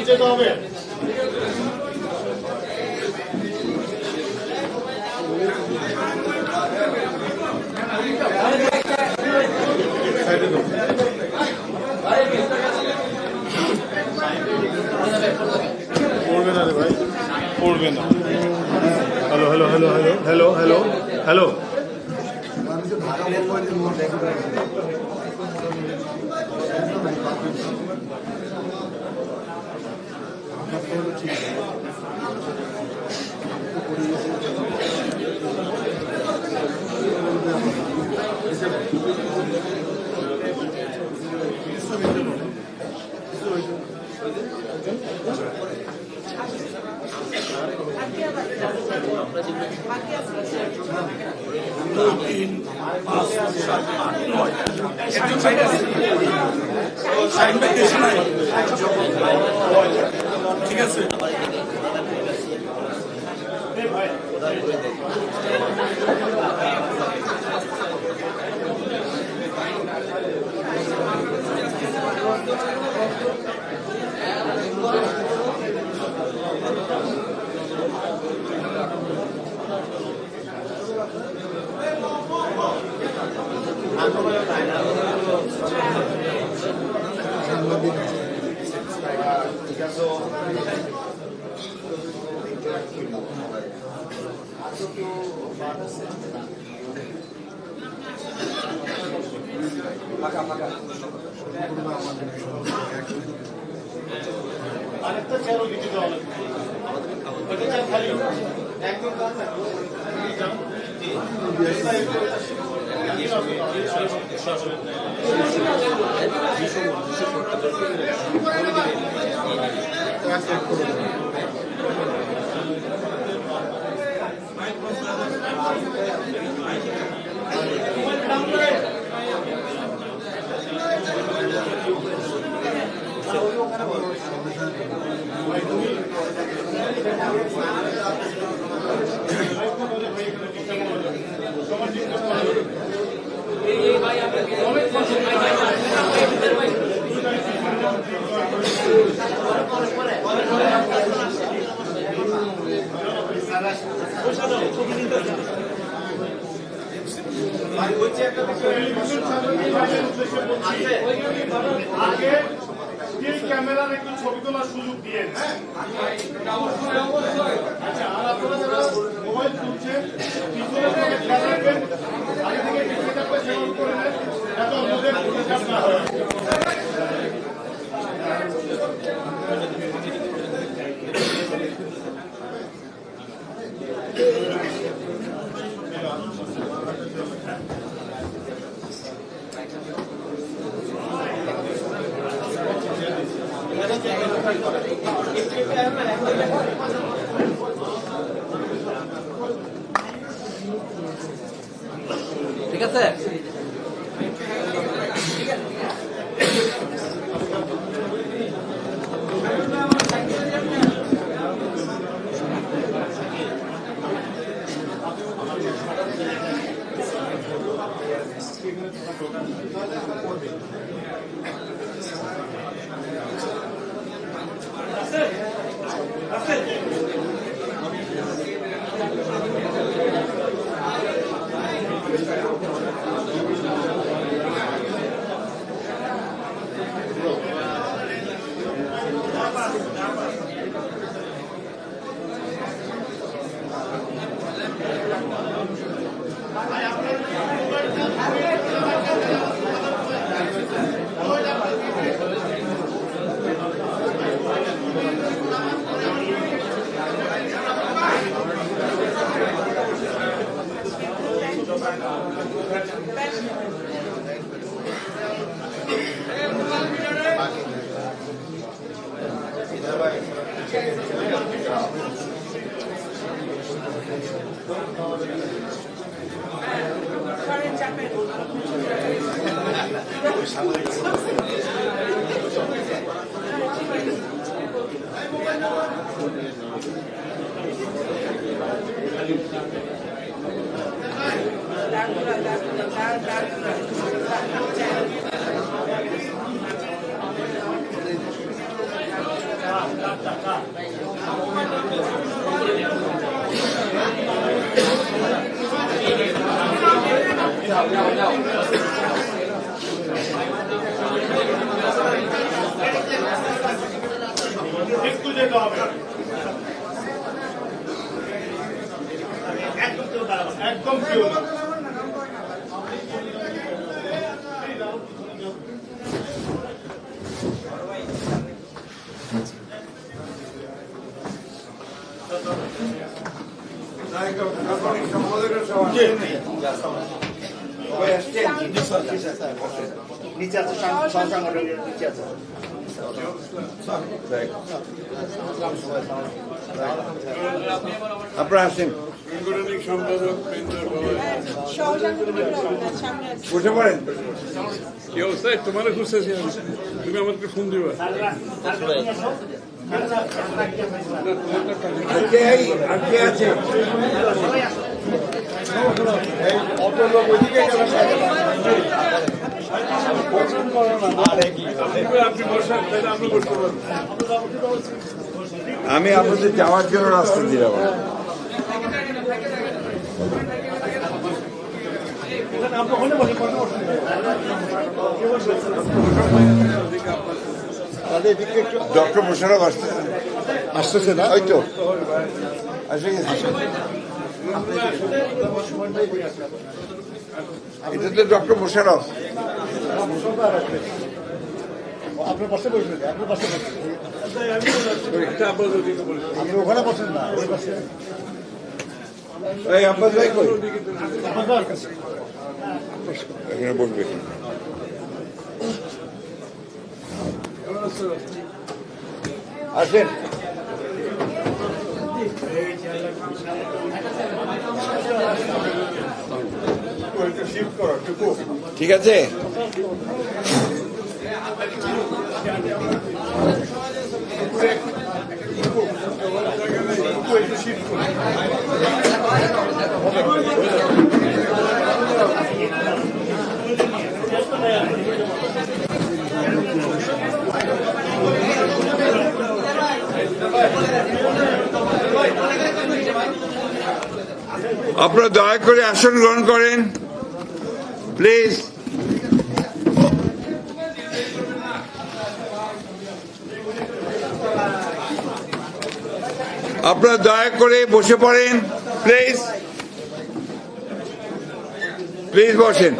যেতে হবে। পড়বে না রে ভাই, পড়বে না। Hello hello hello hello hello hello hello ঠিক আছে। আরেকটা চেয়ারও লিখে দেওয়া লাগবে। ওটা চেয়ার খালি একদম আগে ক্যামেরার একটু ছবি তোলার সুযোগ দিয়ে। আচ্ছা, আর আপনারা যারা মোবাইল তুলছেন পিছনে থেকে খেয়াল রাখবেন, আগে থেকে সেটআপটা সেভাবে করে নেন যাতে অন্যদের ডিস্টার্ব না হয়। ঠিক আছে। Thank you. একটু যেতে হবে, একদম পিওর। নিচে আছে সংগঠনের নিচে আছে। আপনারা আসেন, সাংগঠনিক সম্পাদক বসে পড়েন। কি অবস্থায় তোমার খুঁজতেছি আমি, তুমি আমাকে ফোন দিবা। আর কে আছে? আপনি বসেন, তাহলে আমরা বসতে পারবো। আমি আপনাদের যাওয়ার জন্য রাস্তা দিয়ে যাবো। ডক্টর মোশাররফ আসতেছে না? ওই তো আসে গেছে। এটা তো ডক্টর মোশাররফ। আপনার পাশে বসবেন, আপনার পাশে বসবেন, আপনি ওখানে বসেন না, ওই পাশে। এই আব্বাস ভাই কই? এখানে বসবে। আসেন। ঠিক আছে। আপনারা দয়া করে আসন গ্রহণ করেন প্লিজ। আপনারা দয়া করে বসে পড়েন প্লিজ, প্লিজ বসেন।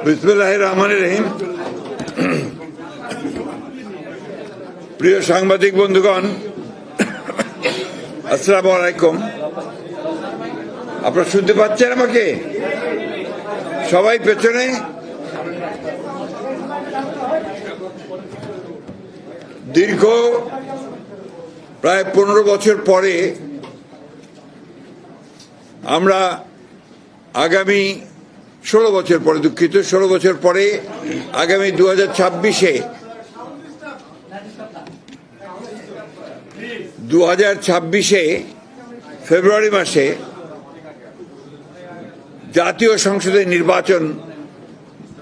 বিসমিল্লাহির রহমানির রহিম। প্রিয় সাংবাদিক বন্ধুগণ, আসসালামু আলাইকুম। আপনারা শুনতে পাচ্ছেন আমাকে? সবাই পেছনে? দীর্ঘ প্রায় 15 বছর পরে আমরা আগামী 16 বছর পরে, দুঃখিত, 16 বছর পরে আগামী 2026-এ ফেব্রুয়ারি মাসে জাতীয় সংসদের নির্বাচন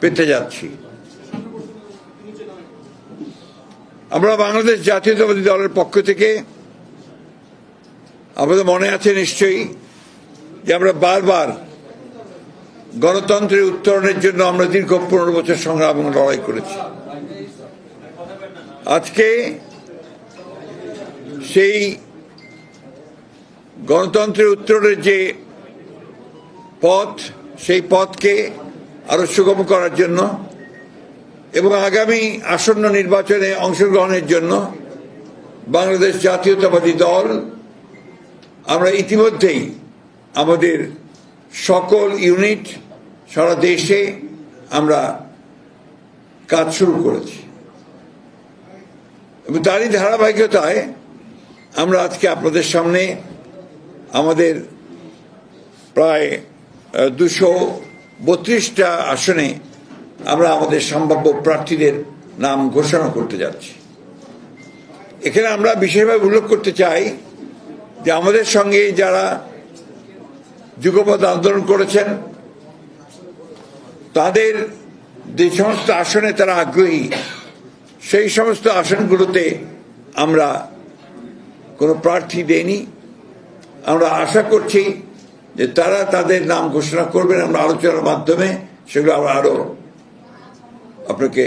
পেতে যাচ্ছি। আমরা বাংলাদেশ জাতীয়তাবাদী দলের পক্ষ থেকে, আপনাদের মনে আছে নিশ্চয়ই, যে আমরা বারবার গণতন্ত্রের উত্তরণের জন্য আমরা দীর্ঘ 15 বছর সংগ্রাম এবং লড়াই করেছি। আজকে সেই গণতন্ত্রের উত্তরণের যে পথ, সেই পথকে আরো সুগম করার জন্য এবং আগামী আসন্ন নির্বাচনে অংশগ্রহণের জন্য বাংলাদেশ জাতীয়তাবাদী দল আমরা ইতিমধ্যেই আমাদের সকল ইউনিট সারা দেশে আমরা কাজ শুরু করেছি এবং তারই ধারাবাহিকতায় আমরা আজকে আপনাদের সামনে আমাদের প্রায় 232টা আসনে আমরা আমাদের সম্ভাব্য প্রার্থীদের নাম ঘোষণা করতে যাচ্ছি। এখানে আমরা বিশেষভাবে উল্লেখ করতে চাই যে আমাদের সঙ্গে যারা যুগপৎ আন্দোলন করেছেন তাদের যে সমস্ত আসনে তারা আগ্রহী, সেই সমস্ত আসনগুলোতে আমরা কোনো প্রার্থী দেইনি। আমরা আশা করছি যে তারা তাদের নাম ঘোষণা করবেন, আমরা আলোচনার মাধ্যমে সেগুলো আমরা আরো আপনাকে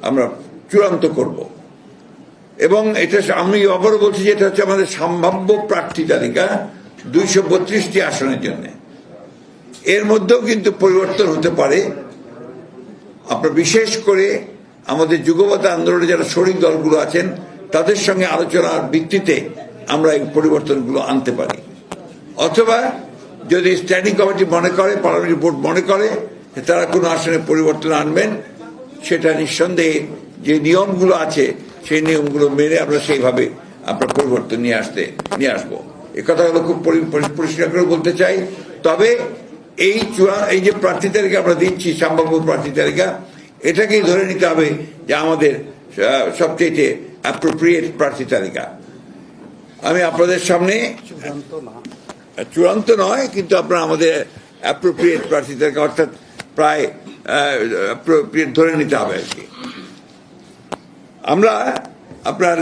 আমরা চূড়ান্ত করব। এবং এটা আমি আবারও বলছি যে এটা হচ্ছে আমাদের সম্ভাব্য প্রার্থী তালিকা 232টি আসনের জন্য। এর মধ্যেও কিন্তু পরিবর্তন হতে পারে। আপনার বিশেষ করে আমাদের যুগপৎ আন্দোলনে যারা শরিক দলগুলো আছেন তাদের সঙ্গে আলোচনার ভিত্তিতে আমরা এই পরিবর্তনগুলো আনতে পারি, অথবা যদি স্ট্যান্ডিং কমিটি মনে করে, পার্লামেন্টারি বোর্ড মনে করে তারা কোনো আসনে পরিবর্তন আনবেন, সেটা নিঃসন্দেহে যে নিয়মগুলো আছে সেই নিয়মগুলো মেনে আমরা সেইভাবে আপনার পরিবর্তন নিয়ে আসবো। এই কথাগুলো খুব পরিষ্কার করে বলতে চাই। তবে এই যে প্রার্থী তালিকা আমরা দিচ্ছি, সম্ভাব্য প্রার্থী তালিকা, এটাকেই ধরে নিতে হবে যে আমাদের সবচেয়ে অ্যাপ্রোপ্রিয়েট প্রার্থী তালিকা। আমি আপনাদের সামনে চূড়ান্ত নয়, কিন্তু আপনারা আমাদের অ্যাপ্রোপ্রিয়েট প্রার্থী তালিকা, অর্থাৎ প্রায় অ্যাপ্রোপ্রিয়েট ধরে নিতে হবে আর কি। আমরা আপনার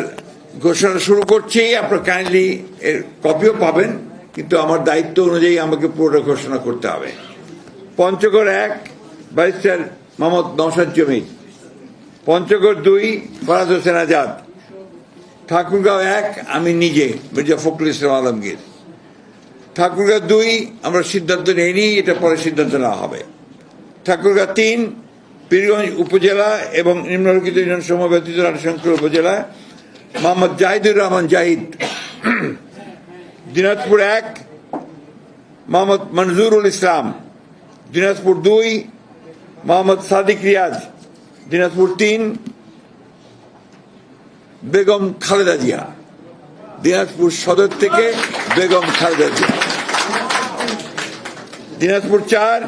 ঘোষণা শুরু করছি। আপনার কাইন্ডলি এর কপিও পাবেন, কিন্তু আমার দায়িত্ব অনুযায়ী আমাকে পুরোটা ঘোষণা করতে হবে। পঞ্চগড় 1 ব্যারিস্টার মোহাম্মদ নওশাদ জমির, পঞ্চগড় 2 ফরাজ হোসেন আজাদ, ঠাকুরগাঁও 1 আমি নিজে মির্জা ফখরুল ইসলাম আলমগীর, ঠাকুরগাঁও 2 আমরা সিদ্ধান্ত নেইনি, এটা পরে সিদ্ধান্ত নেওয়া হবে। ঠাকুরগাঁও 3 পীরগঞ্জ উপজেলা এবং নিম্নলিখিত ইউনিয়ন সমূহ ব্যতীত রানীশঙ্কর উপজেলা মোহাম্মদ জাহিদুর রহমান জাহিদ, দিনাজপুর 1 মোহাম্মদ মনজুরুল ইসলাম, দিনাজপুর 2 মোহাম্মদ সাদিক রিয়াজ, দিনাজপুর 3 বেগম খালেদা জিয়া, দিনাজপুর সদর থেকে বেগম খালেদা জিয়া, দিনাজপুর 4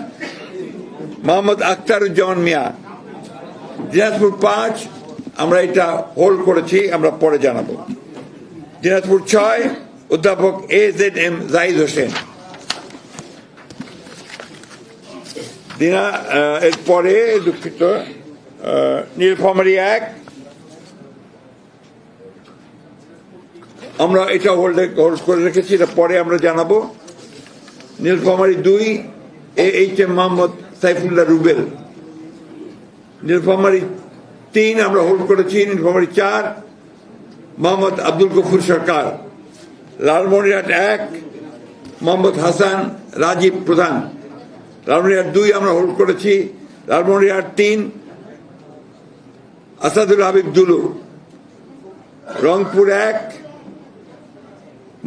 মোহাম্মদ আখতারুজ্জামান মিয়া, দিনাজপুর 5 আমরা এটা হোল্ড করেছি, আমরা পরে জানাবো, দিনাজপুর 6 অধ্যাপক AZM জাহিদ হোসেন, এরপরে দুঃখিত নীলফামারী 1 আমরা এটা হোল্ড করে রেখেছি, এটা পরে আমরা জানাবো। নীলফামারী 2 AHM মোহাম্মদ সাইফুল্লাহ রুবেল, নীলফামারী 3 আমরা হোল্ড করেছি, নীলফামারী 4 মোহাম্মদ আব্দুল গফুর সরকার, লালমনিরহাট 1 মোহাম্মদ হাসান রাজীব প্রধান, লালমনিরহাট 2 আমরা হোল্ড করেছি, লালমনিরহাট 3 আসাদুল হাবিব দুলু, রংপুর 1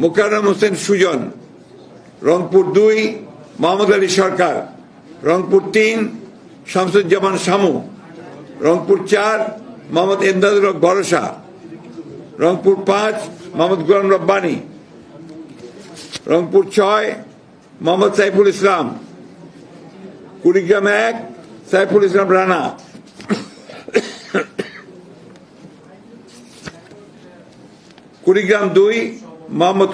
মোকাররম হোসেন সুজন, রংপুর 2 মোহাম্মদ আলী সরকার, রংপুর 3 শামসুজ্জামান শামু, রংপুর 4 মোহাম্মদ এমদাদুল হক ভরসা, রংপুর 5 মোহাম্মদ গোলাম রব্বানী, রংপুর 6 মোহাম্মদ সাইফুল ইসলাম, কুড়িগ্রাম 1 সাইফুল ইসলাম রানা, কুড়িগ্রাম 2 মোহাম্মদ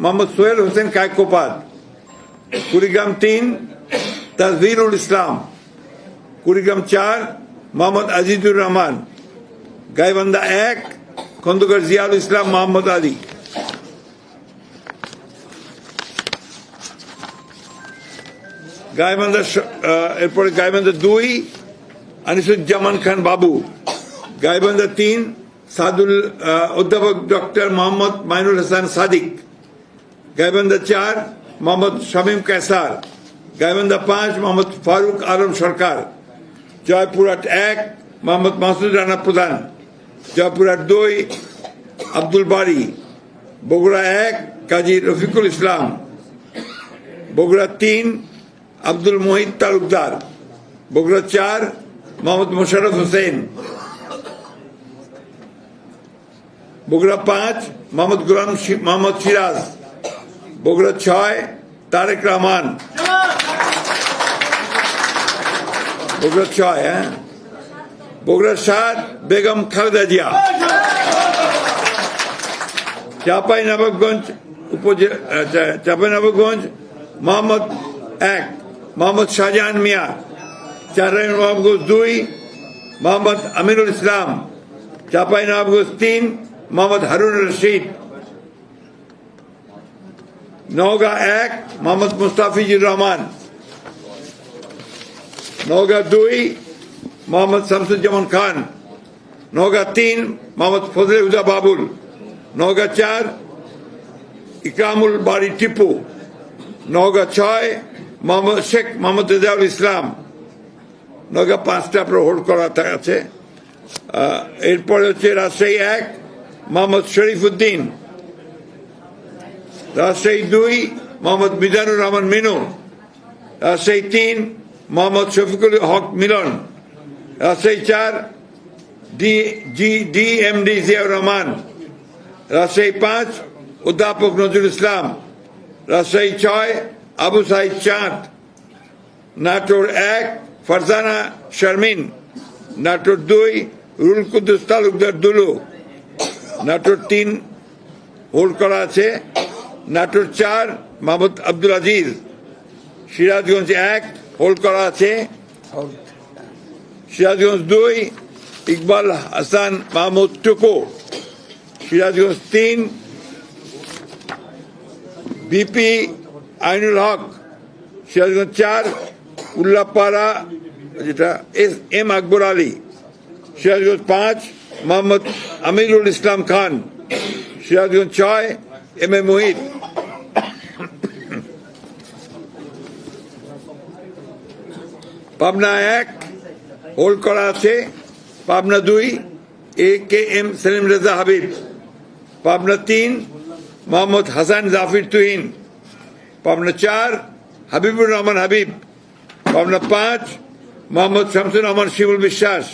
মোহাম্মদ সোহেল হোসেন কায়কোপাদ, কুড়িগ্রাম 3 তাজভিরুল ইসলাম, কুড়িগ্রাম 4 মোহাম্মদ আজিজুর রহমান, গাইবান্ধা 1 খন্দকার জিয়াউল ইসলাম মোহাম্মদ আলী, গাইবান্ধা এরপরে গাইবান্ধা 2 আনিসুজ্জামান খান বাবু, গাইবান্ধা 3 অধ্যাপক ডক্টর মোহাম্মদ মাইনুল হাসান সাদিক, গাইবান্ধা 4 মোহাম্মদ শামীম কায়সার, গাইবান্ধা 5 মোহাম্মদ ফারুক আলম সরকার, জয়পুরহাট 1 মোহাম্মদ মাসুদ রানা প্রধান, জয়পুরহাট 2 আব্দুল বারী, বগুড়া 1 কাজী রফিকুল ইসলাম, বগুড়া 3 আব্দুল মোহিত তালুকদার, বগুড়া 4 মোহাম্মদ মোশাররফ হোসেন, বগুড়া 5 মোহাম্মদ গোলাম মোহাম্মদ সিরাজ, বগুড়া 6 তারেক রহমান, বগুড়া 6 বগুড়া 7 বেগম খালেদা জিয়া, চাঁপাইনবাবগঞ্জ চাঁপাইনবাবগঞ্জ মোহাম্মদ 1 মোহাম্মদ শাহজাহান মিয়া, চাঁপাইনবাবগঞ্জ 2 মোহাম্মদ আমিনুল ইসলাম, চাঁপাইনবাবগঞ্জ 3 মোহাম্মদ হারুন রশিদ, নওগাঁ 1 মোহাম্মদ মুস্তাফিজুর রহমান, নওগাঁ 2 মোহাম্মদ শামসুজ্জামান খান, নওগাঁ 3 মোহাম্মদ ফজলে হুদা বাবুল, নওগাঁ 4 ইকরামুল বাড়ি টিপু, নওগাঁ 6 মোহাম্মদ শেখ মোহাম্মদ রেজাউল ইসলাম, নওগাঁ 5টা আপনার হোল্ড করা আছে। এরপরে হচ্ছে রাজশাহী 1 মোহাম্মদ শরীফ উদ্দিন, রাজশাহী 2 মোহাম্মদ মিজানুর রহমান মিনু, রাজশাহী 3 মোহাম্মদ শফিকুল হক মিলন, রাজশাহী 4 ডিএমডি জিয়াউর রহমান, রাজশাহী 5 অধ্যাপক নজরুল ইসলাম, রাজশাহী 6 আবু সাইদ চাঁদ, নাটোর 1 ফারজানা শারমিন, নাটোর 2 রুল কুদ্দুস তালুকদার দুলু, নাটোর 3 হোল্ড করা আছে, নাটোর 4 মোহাম্মদ আব্দুল আজিজ, সিরাজগঞ্জ 1 হোল্ড করা আছে, সিরাজগঞ্জ 2 ইকবাল হাসান মাহমুদ টুকু, সিরাজগঞ্জ 3 বিপি আইনুল হক, সিরাজগঞ্জ 4 উল্লাপাড়া যেটা M Akbar Ali, Sirajganj 5 Mohammad Amirul Islam Khan, Sirajganj 6 M A Mohit, Pabna 1 hold করা আছে, পাবনা 2 এ K M Selim Reza Habib, Pabna 3 Mohammad Hasan Zafir Tuhin, Pabna 4 Habibur Rahman Habib, Pabna 5 Mohammad Shamsur Rahman Shimul Biswas,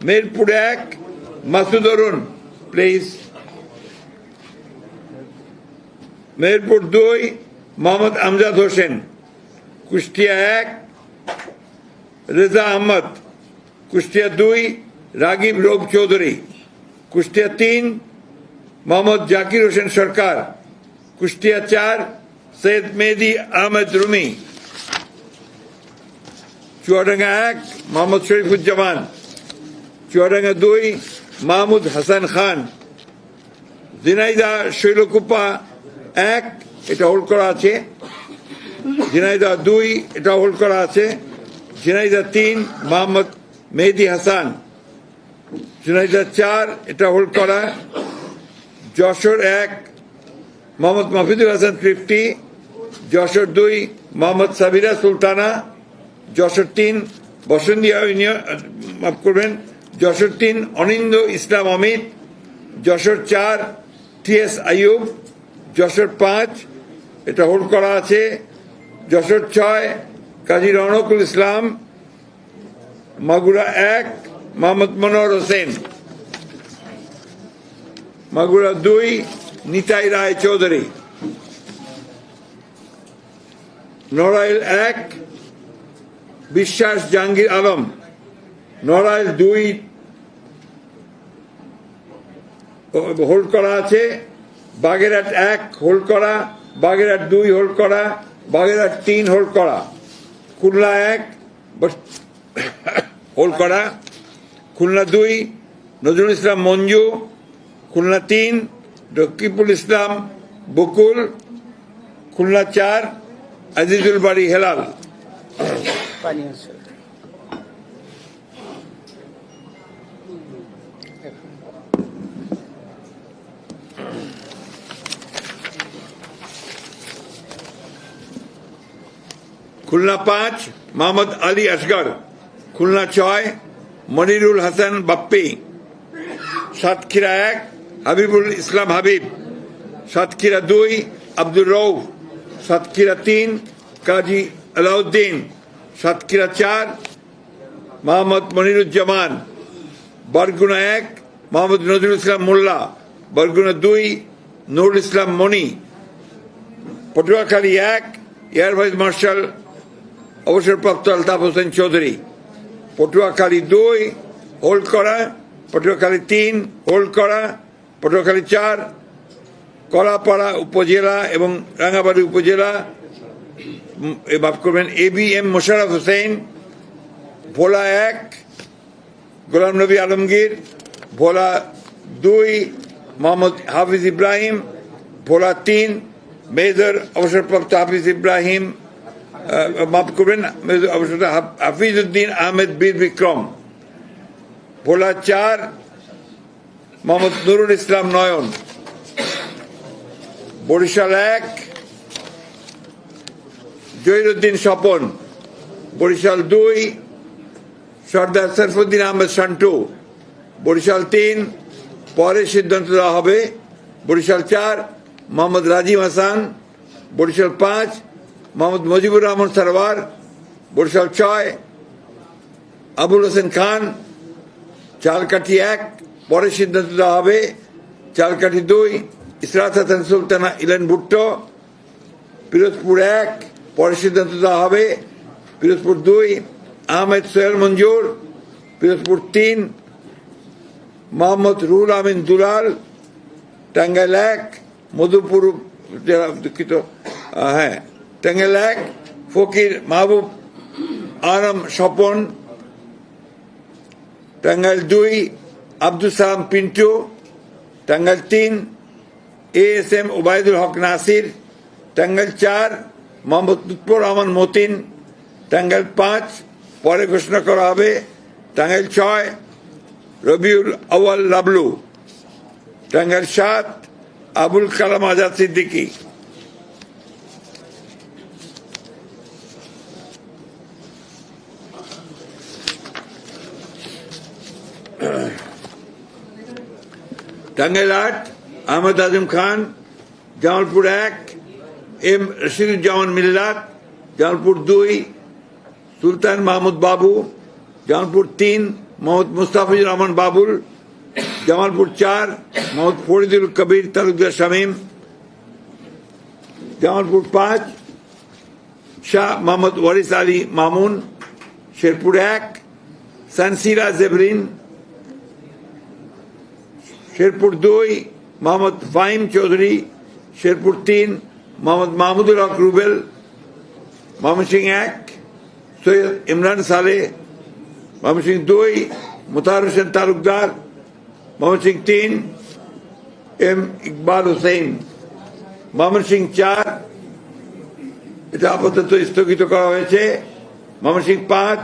Mirpur 1 Masud Arun please, Mirpur 2 Mohammad Amjad Hossain, Kushtia 1 Reza Ahmad, Kushtia 2 Ragib Rauf Chowdhury, Kushtia 3 Mohammad Zakir Hossain সরকার, কুষ্টিয়া 4 সৈয়দ মেহেদি আহমেদ রুমি, চুয়াডাঙ্গা 1 মোহাম্মদ শরীফুজ্জামান, চুয়াডাঙ্গা 2 মাহমুদ হাসান খান, ঝিনাইদহ শৈলকুপা 1 এটা হোল্ড করা আছে, ঝিনাইদহ 2 এটা হোল্ড করা আছে, ঝিনাইদহ 3 মোহাম্মদ মেহেদি হাসান, ঝিনাইদহ 4 এটা হোল্ড করা, যশোর 1 মোহাম্মদ মাহফুজুল হাসান তৃপ্তি, যশোর 2 মোহাম্মদ সাবিরা সুলতানা, যশোর 3 বসন্তিয়া মাফ করবেন, যশোর 3 অনিন্দ ইসলাম অমিত, যশোর 4 টিএস আইয়ুব, যশোর 5 এটা হোল্ড করা আছে, যশোর 6 কাজী রওনকুল ইসলাম, মাগুরা 1 মোহাম্মদ মনোহর হোসেন, মাগুরা 2 নিতাই রায় চৌধুরী, নড়াইল 1 বিশ্বাস জাহাঙ্গীর আলম, নড়াইল 2 হোল্ড করা আছে, বাগেরহাট 1 হোল্ড করা, বাগেরহাট 2 হোল্ড করা, বাগেরহাট 3 হোল্ড করা, খুলনা 1 হোল্ড করা, খুলনা 2 নজরুল ইসলাম মঞ্জু, খুলনা 3 রকিবুল ইসলাম বকুল, খুলনা 4 আজিজুল বাড়ি হেলাল। পানি আছে। খুলনা 5 মোহাম্মদ আলী আসগর, খুলনা 6 মনিরুল হাসান বাপ্পি, সাতক্ষীরা 1 হাবিবুল ইসলাম হাবিব, সাতক্ষীরা 2 আব্দুর রউফ, সাতক্ষীরা 3 কাজী আলাউদ্দিন, সাতক্ষীরা 4 মোহাম্মদ মনিরুজ্জামান, বরগুনা 1 মোহাম্মদ নজরুল ইসলাম মোল্লা, বরগুনা 2 নুরুল ইসলাম মনি, পটুয়াখালী 1 এয়ার ভাইস মার্শাল অবসরপ্রাপ্ত আলতাফ হোসেন চৌধুরী, পটুয়াখালী 2 হোল্ড করা, পটুয়াখালী 3 হোল্ড করা, পটুয়াখালী 4 কলাপাড়া উপজেলা এবং রাঙ্গাবাড়ী উপজেলা মাফ করবেন ABM মোশাররফ হোসেন, ভোলা 1 গোলাম নবী আলমগীর, ভোলা 2 মোহাম্মদ হাফিজ ইব্রাহিম, ভোলা 3 মেজর অবসরপ্রাপ্ত হাফিজ ইব্রাহিম মাফ করবেন মেজর অবসরপ্রাপ্ত হাফিজউদ্দিন আহমেদ বীর বিক্রম, ভোলা 4 মোহাম্মদ নুরুল ইসলাম নয়ন, বরিশাল 1 জহিরুদ্দিন স্বপন, বরিশাল 2 সর্দার সরফুদ্দিন আহমেদ শান্টু, বরিশাল 3 পরে সিদ্ধান্ত দেওয়া হবে, বরিশাল 4 মোহাম্মদ রাজিম হাসান, বরিশাল 5 মোহাম্মদ মুজিবুর রহমান সরওয়ার, বরিশাল 6 আবুল হোসেন খান, চালকাঠি 1 পরে সিদ্ধান্ত দেওয়া হবে, চালকাঠি 2 ইসরাত হাসান সুলতানা ইলেন ভুট্টো, পিরোজপুর 1 পরে সিদ্ধান্ত দেওয়া হবে, পিরোজপুর 2 আহমেদ সোহেল মঞ্জুর, পিরোজপুর 3 মোহাম্মদ রুহুল আমিন দুলাল, টাঙ্গাইল 1 মধুপুর দুঃখিত হ্যাঁ টাঙ্গাইল 1 ফকির মাহবুব আলম স্বপন, টাঙ্গাইল 2 আব্দুল সালাম পিন্টু, টাঙ্গাইল 3 ASM ওবায়দুল হক নাসির, টাঙ্গাইল 4 মোহাম্মদ লুৎফর রহমান মতিন, টাঙ্গাইল 5 পরে ঘোষণা করা হবে, টাঙ্গাইল 6 রবিউল আউয়াল লাবলু, টাঙ্গাইল 7 আবুল কালাম আজাদ সিদ্দিকী, টাঙ্গাইল 8 আহমদ আজম খান, জামালপুর 1 M রশিদুজ্জামান মিল্লাত, জামালপুর 2 সুলতান মাহমুদ বাবু, জামালপুর 3 মোহাম্মদ মুস্তাফিজুর রহমান বাবুল, জামালপুর 4 মোহাম্মদ ফরিদুল কবির তালুকদার শামীম, জামালপুর 5 শাহ মোহাম্মদ ওয়ারিস আলী মামুন, শেরপুর 1 সানসিরা জেবরিন, শেরপুর 2 মোহাম্মদ ফাহিম চৌধুরী, শেরপুর 3 মোহাম্মদ মাহমুদুল হক রুবেল, ময়মনসিংহ 1 সৈয়দ ইমরান সালেহ, ময়মনসিংহ 2 মোতাহার হোসেন তালুকদার, ময়মনসিংহ 3 M ইকবাল হোসেন, ময়মনসিংহ 4 এটা আপাতত স্থগিত করা হয়েছে, ময়মনসিংহ 5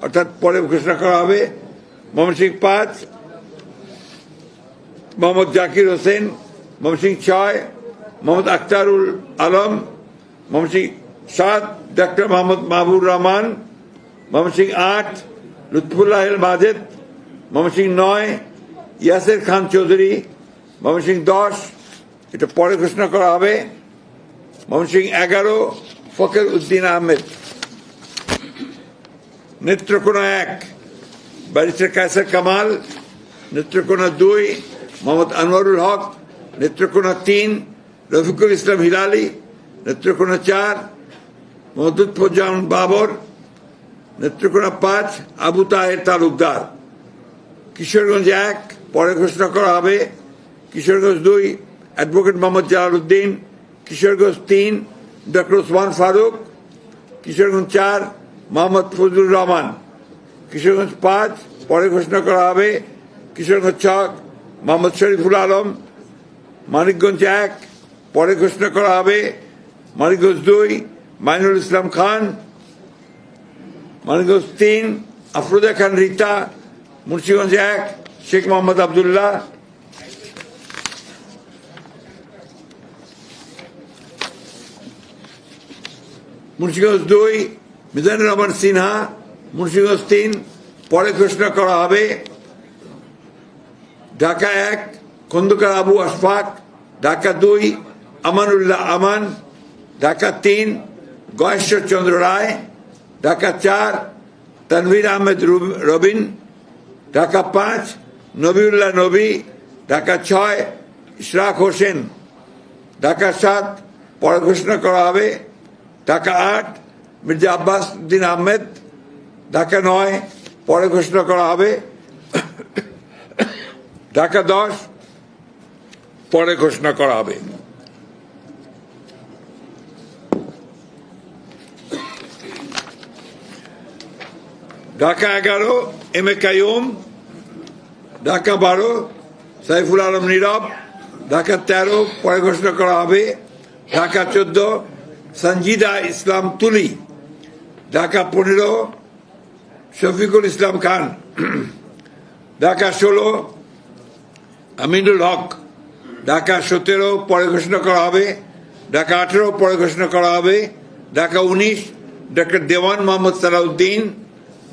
অর্থাৎ পরে ঘোষণা করা হবে, ময়মনসিংহ 5 মোহাম্মদ জাকির হোসেন, ময়মনসিংহ 6 মোহাম্মদ আখতারুল আলম, ময়মনসিংহ 7 ডাক্তার মোহাম্মদ মাহবুর রহমান, ময়মনসিংহ 8 লুৎফুল্লাহ মাজেদ, ময়মনসিংহ 9 ইয়াসের খান চৌধুরী, ময়মনসিংহ 10 এটা পরে ঘোষণা করা হবে, ময়মনসিংহ 11 ফকির উদ্দিন আহমেদ, নেত্রকোনা 1 ব্যারিস্টার কায়সার কামাল, নেত্রকোনা 2 মোহাম্মদ আনোয়ারুল হক, নেত্রকোনা 3 রফিকুল ইসলাম হিলালি, নেত্রকোনা 4 মোহাম্মদ লুৎফুজ্জামান বাবর, নেত্রকোনা 5 আবু তাহের তালুকদার, কিশোরগঞ্জ 1 পরে ঘোষণা করা হবে, কিশোরগঞ্জ 2 অ্যাডভোকেট মোহাম্মদ জালালউদ্দিন, কিশোরগঞ্জ 3 ডক্টর ওসমান ফারুক, কিশোরগঞ্জ 4 মোহাম্মদ ফজলুর রহমান, কিশোরগঞ্জ 5 পরে ঘোষণা করা হবে, কিশোরগঞ্জ 6 মোহাম্মদ শরীফুল আলম, মানিকগঞ্জ 1 পরে ঘোষণা করা হবে, মানিকগঞ্জ 2 মাইনুল ইসলাম খান, মানিকগঞ্জ 3 আফরোজা খান রীতা, মুন্সিগঞ্জ 1 শেখ মোহাম্মদ আবদুল্লাহ, মুন্সিগঞ্জ 2 মিজানুর রহমান সিনহা, মুন্সিগঞ্জ 3 পরে ঘোষণা করা হবে। ঢাকা 1 খন্দকার আবু আশফাক, ঢাকা 2 আমানুল্লাহ আমান, ঢাকা 3 গয়েশ্বর চন্দ্র রায়, ঢাকা 4 তানভীর আহমেদ রবিন, ঢাকা 5 নবিউল্লাহ নবী, ঢাকা 6 ইশরাক হোসেন, ঢাকা 7 পরে ঘোষণা করা হবে। ঢাকা 8 মির্জা আব্বাস উদ্দিন আহমেদ, ঢাকা 9 পরে ঘোষণা করা হবে। ঢাকা 10 পরে ঘোষণা করা হবে। ঢাকা 11 এম এ কাইয়ুম, ঢাকা 12 সাইফুল আলম নীরব, ঢাকা 13 পরে ঘোষণা করা হবে। ঢাকা 14 সঞ্জিদা ইসলাম তুলি, ঢাকা 15 শফিকুল ইসলাম খান, ঢাকা 16 আমিনুল হক, ঢাকা 17 পরে ঘোষণা করা হবে। ঢাকা 18 পরে ঘোষণা করা হবে। ঢাকা 19 ডক্টর দেওয়ান মোহাম্মদ সালাউদ্দিন,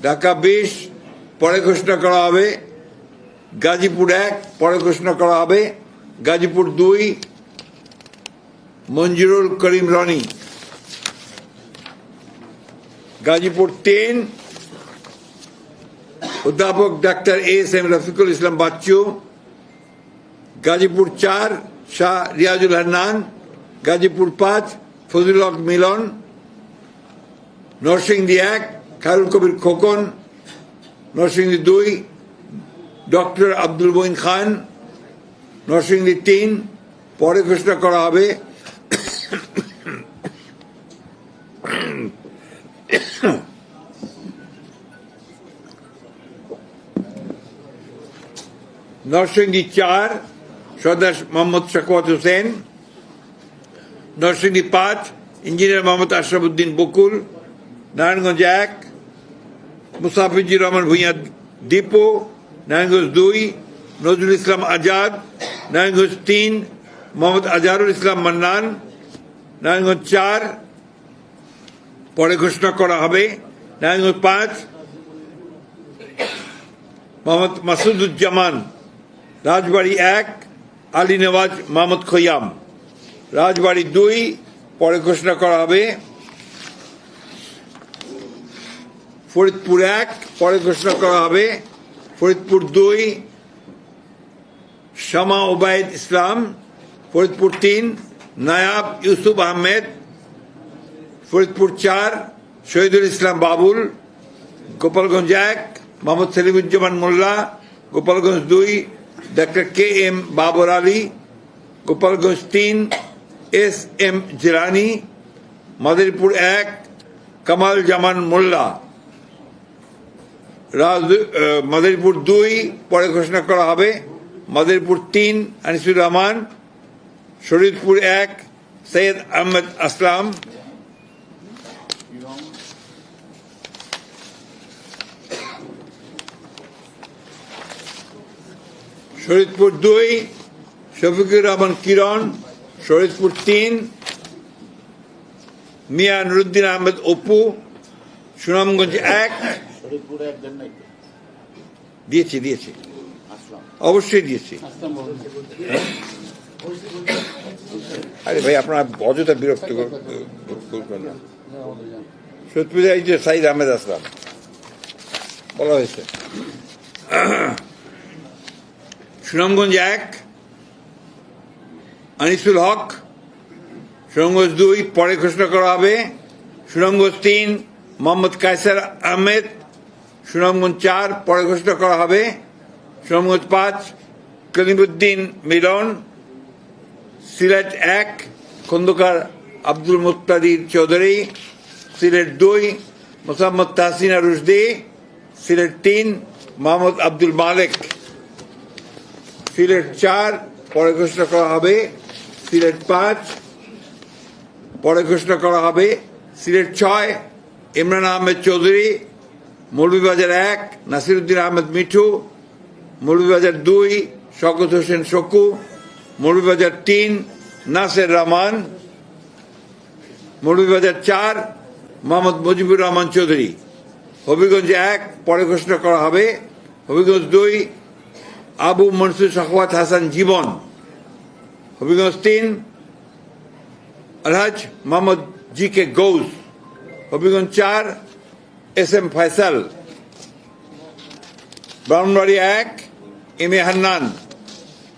ঢাকা 20 পরে ঘোষণা করা হবে। গাজীপুর 1 পরে ঘোষণা করা হবে। গাজীপুর 2 মঞ্জুরুল করিম রনি, গাজীপুর 3 অধ্যাপক doctor S M Rafiqul Islam Bachchu, Gazipur 4 Shah Riazul Hannan, Gazipur 5 Fazlul হক মিলন, নরসিংদী 1 খায়রুল কবির খোকন, নরসিংদী 2 ডক্টর আব্দুল মঈন খান, নরসিংদী 3 পরে ঘোষণা করা হবে। নরসিংদী 4 সর্দার মোহাম্মদ শাকওয়াত হোসেন, নরসিংদী 5 ইঞ্জিনিয়ার মোহাম্মদ আশরাফুদ্দিন বকুল, নারায়ণগঞ্জ 1 মুসাফিজুর রহমান ভূঁইয়া দীপু, নারায়ণগঞ্জ 2 নজরুল ইসলাম আজাদ, নারায়ণগঞ্জ 3 মোহাম্মদ আজহারুল ইসলাম মান্নান, নারায়ণগঞ্জ 4 পরে ঘোষণা করা হবে। নারায়ণগঞ্জ 5 মোহাম্মদ মাসুদুজ্জামান, রাজবাড়ী 1 আলী নেওয়াজ মোহাম্মদ খৈয়াম, রাজবাড়ী 2 পরে ঘোষণা করা হবে। ফরিদপুর 1 পরে ঘোষণা করা হবে। Faridpur 2 Shama Obaid Islam, Faridpur 3 Nayab Yusuf Ahmed, Faridpur 4 Shahidul Islam Babul, Gopalganj 1 Mohammad Selimuzzaman Molla, Gopalganj 2 doctor K M Babar Ali, Gopalganj 3 S M Jilani, Madaripur 1 Kamal Zaman Molla, Madaripur 2 পরে ঘোষণা করা হবে। মাদারীপুর 3 আনিসুর রহমান, শরীয়তপুর 1 সৈয়দ আহমেদ আসলাম, শরীয়তপুর 2 শফিকুর রহমান কিরণ, শরীয়তপুর 3 মিয়া নুরুদ্দিন আহমেদ অপু, সুনামগঞ্জ 1 দিয়েছি অবশ্যই দিয়েছি। আরে ভাই আপনার অযথা বিরক্ত করবেন না। সত্যি এই যে সাইদ আহমেদ আসলাম বলা হয়েছে। সুনামগঞ্জ 1 আনিসুল হক, সুনামগঞ্জ 2 পরে ঘোষণা করা হবে। সুনামগঞ্জ 3 মোহাম্মদ কায়সার আহমেদ, সুনামগঞ্জ 4 পরে ঘোষণা করা হবে। সুনামগঞ্জ 5 কলিমুদ্দিন মিলন, সিলেট 1 খন্দকার আব্দুল মুক্তাদির চৌধুরী, সিলেট 2 মোসাম্মদ তাহসিনা রুশদি, সিলেট 3 মোহাম্মদ আব্দুল মালেক, সিলেট 4 পরে ঘোষণা করা হবে। সিলেট 5 পরে ঘোষণা করা হবে। সিলেট 6 ইমরান আহমেদ চৌধুরী, মৌলভীবাজার 1 নাসিরউদ্দিন আহমেদ মিঠু, মৌলভীবাজার 2 শওকত হোসেন শকু, মৌলভীবাজার 3 নাসের রহমান, মৌলভীবাজার 4 মোহাম্মদ মুজিবুর রহমান চৌধুরী। হবিগঞ্জ 1 পরে ঘোষণা করা হবে। হবিগঞ্জ 2 আবু মনসুর সাখাওয়াত হাসান জীবন। হবিগঞ্জ 3 আলহাজ Mohammad G K Gaus. Habiganj 4 S M Faisal. Brahmanbaria 1 M A Hannan.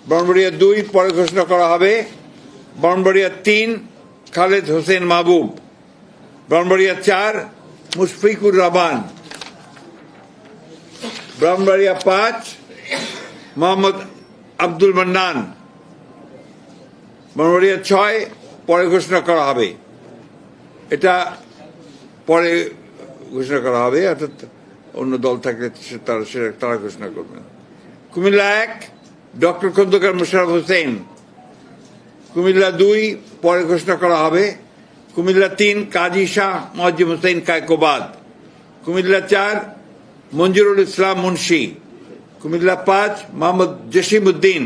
Brahmanbaria 2 পরে ঘোষণা করা হবে। ব্রাহ্মণবাড়িয়া 3 খালেদ হোসেন মাহবুব। ব্রাহ্মণবাড়িয়া 4 মুশফিকুর রহমান। ব্রাহ্মণবাড়িয়া 5 মোহাম্মদ আব্দুল মান্নান। ব্রাহ্মণবাড়িয়া 6 পরে ঘোষণা করা হবে। এটা পরে ঘোষণা করা হবে, অর্থাৎ অন্য দল থাকলে তারা ঘোষণা করবেন। কুমিল্লা 1 ডক্টর খন্দকার মোশাররফ হোসেন। কুমিল্লা 2 পরে ঘোষণা করা হবে। কুমিল্লা 3 কাজী শাহ মুয়াজ্জম হোসেন কায়কোবাদ। কুমিল্লা 4 মঞ্জুরুল ইসলাম মুন্সি। কুমিল্লা 5 মোহাম্মদ জসিম উদ্দিন।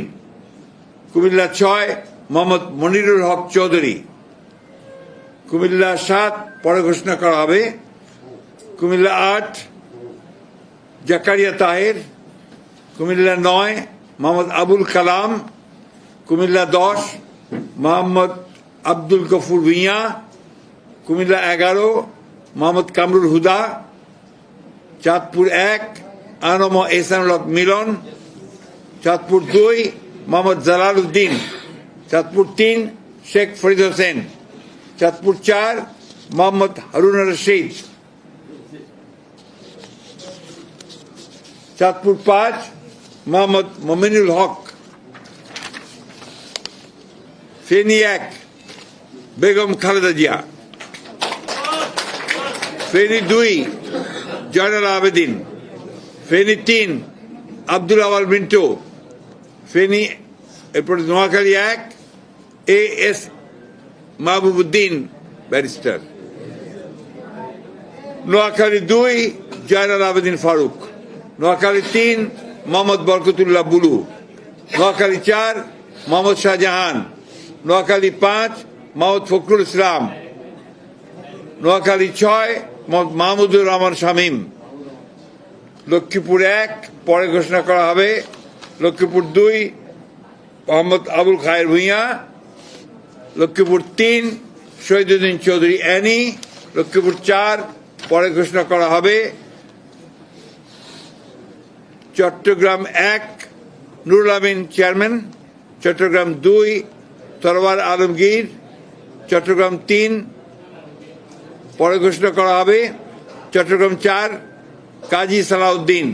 কুমিল্লা 6 মোহাম্মদ মনিরুল হক চৌধুরী। কুমিল্লা 7 পরে ঘোষণা করা হবে। কুমিল্লা 8 জাকারিয়া তাহের। কুমিল্লা 9 মোহাম্মদ আবুল কালাম। কুমিল্লা 10 মোহাম্মদ আব্দুল গফুর ভুঁইয়া। কুমিল্লা 11 মোহাম্মদ কামরুল হুদা। চাঁদপুর 1 আনম এহসানুল হক মিলন। চাঁদপুর 2 মোহাম্মদ জালাল উদ্দিন। চাঁদপুর 3 শেখ ফরিদ হোসেন। চাঁদপুর 4 মোহাম্মদ হারুন রশিদ। চাঁদপুর 5 মোহাম্মদ মমিনুল হক। ফেনী 1 বেগম খালেদা জিয়া। ফেনী 2 জয়নাল আবেদিন। ফেনী 3 আব্দুল আওয়াল মিন্টু। ফেনী এরপরে Noakhali 1 A S Mahbubuddin barrister. Noakhali 2 Joynal Abedin Faruk. Noakhali 3 Mohammad Barkatullah Bulu. Noakhali 4 Mohammad Shahjahan. Noakhali 5 Mohammad Fakhrul Islam. Noakhali 6 Mohammad Mahmudur Rahman Shamim. Lakshmipur 1 পরে ঘোষণা করা হবে। লক্ষ্মীপুর 2 মোহাম্মদ আবুল খায়ের ভুঁইয়া। লক্ষ্মীপুর 3 শহীদুদ্দিন চৌধুরী অ্যানি। লক্ষ্মীপুর 4 পরে ঘোষণা করা হবে। চট্টগ্রাম 1 নুরুল আমিন চেয়ারম্যান। চট্টগ্রাম 2 সরওয়ার আলমগীর। চট্টগ্রাম 3 পরে ঘোষণা করা হবে। চট্টগ্রাম 4 কাজী সালাউদ্দিন।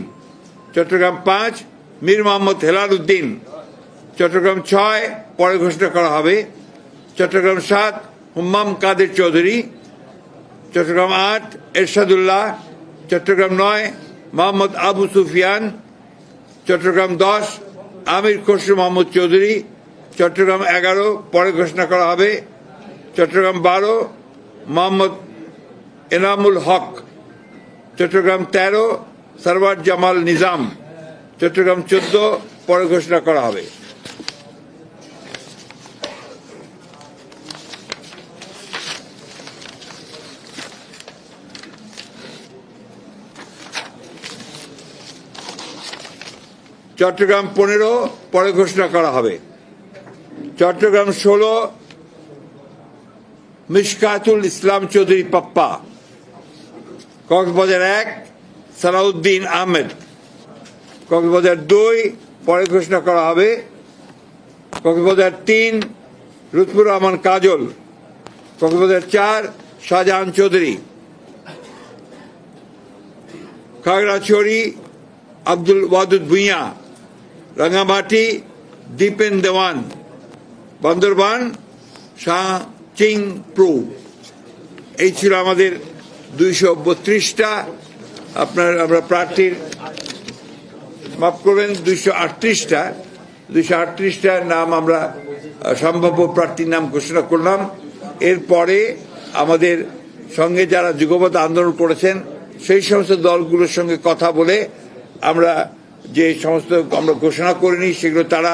চট্টগ্রাম 5 মীর মোহাম্মদ হেলাল উদ্দিন। চট্টগ্রাম 6 পরে ঘোষণা করা হবে। চট্টগ্রাম 7 হুম্মাম কাদের চৌধুরী। চট্টগ্রাম 8 এরশাদুল্লাহ। চট্টগ্রাম 9 মোহাম্মদ আবু সুফিয়ান। চট্টগ্রাম 10 আমির খসরু মোহাম্মদ চৌধুরী। চট্টগ্রাম 11 পরে ঘোষণা করা হবে। চট্টগ্রাম 12 মোহাম্মদ এনামুল হক। চট্টগ্রাম 13 সরওয়ার জামাল নিজাম। চট্টগ্রাম 14 পরে ঘোষণা করা হবে। চট্টগ্রাম 15 পরে ঘোষণা করা হবে। চট্টগ্রাম 16 মিশকাতুল ইসলাম চৌধুরী পাপ্পা। কক্সবাজার 1 সালাউদ্দিন আহমেদ। কক্সবাজার 2 পরে ঘোষণা করা হবে। কক্সবাজার 3 লুৎফুর রহমান কাজল। কক্সবাজার 4 শাহজাহান চৌধুরী। খাগড়াছড়ি আব্দুল ওয়াদুদ ভুঁইয়া। রাঙ্গামাটি দীপেন দেওয়ান। বান্দরবান শাহ চিং প্রু। এই ছিল আমাদের 232টা আমরা প্রার্থীর, মাফ করবেন 238টার নাম আমরা সম্ভাব্য প্রার্থীর নাম ঘোষণা করলাম। এরপরে আমাদের সঙ্গে যারা যুগপৎ আন্দোলন করেছেন সেই সমস্ত দলগুলোর সঙ্গে কথা বলে আমরা যে সমস্ত আমরা ঘোষণা করিনি সেগুলো তারা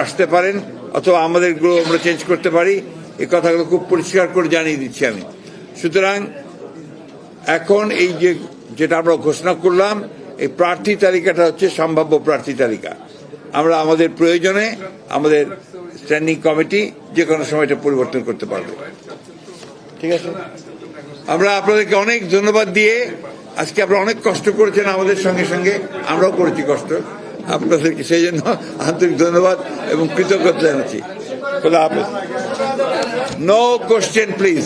আসতে পারেন, অথবা আমাদেরগুলো আমরা চেঞ্জ করতে পারি। এই কথাগুলো খুব পরিষ্কার করে জানিয়ে দিচ্ছি আমি। সুতরাং এখন এই যেটা আমরা ঘোষণা করলাম, এই প্রার্থী তালিকাটা হচ্ছে সম্ভাব্য প্রার্থী তালিকা। আমরা আমাদের প্রয়োজনে আমাদের স্ট্যান্ডিং কমিটি যে কোনো সময় এটা পরিবর্তন করতে পারবে। ঠিক আছে, আমরা আপনাদেরকে অনেক ধন্যবাদ দিয়ে, আজকে আপনারা অনেক কষ্ট করেছেন আমাদের সঙ্গে সঙ্গে, আমরাও করেছি কষ্ট আপনাদেরকে, সেই জন্য আন্তরিক ধন্যবাদ এবং কৃতজ্ঞতা জানাচ্ছি। খোদা হাফেজ। No question please.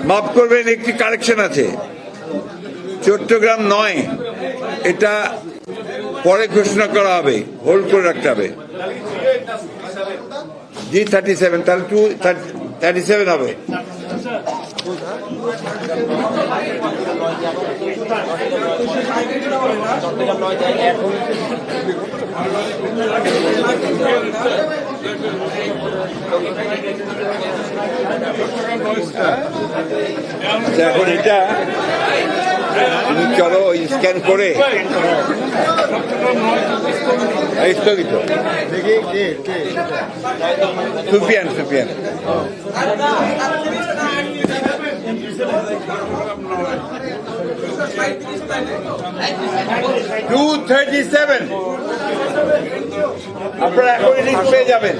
মাফ করবেন, একটি কারেকশন আছে। চট্টগ্রাম 9 এটা পরে ঘোষণা করা হবে, হোল্ড করে রাখতে হবে। G37 তাহলে 237 হবে। আচ্ছা, এখন এটা তুমি চলো স্ক্যান করে স্থগিত। সুফিয়ান 237 আপনারা এখন লিস্ট পেয়ে যাবেন।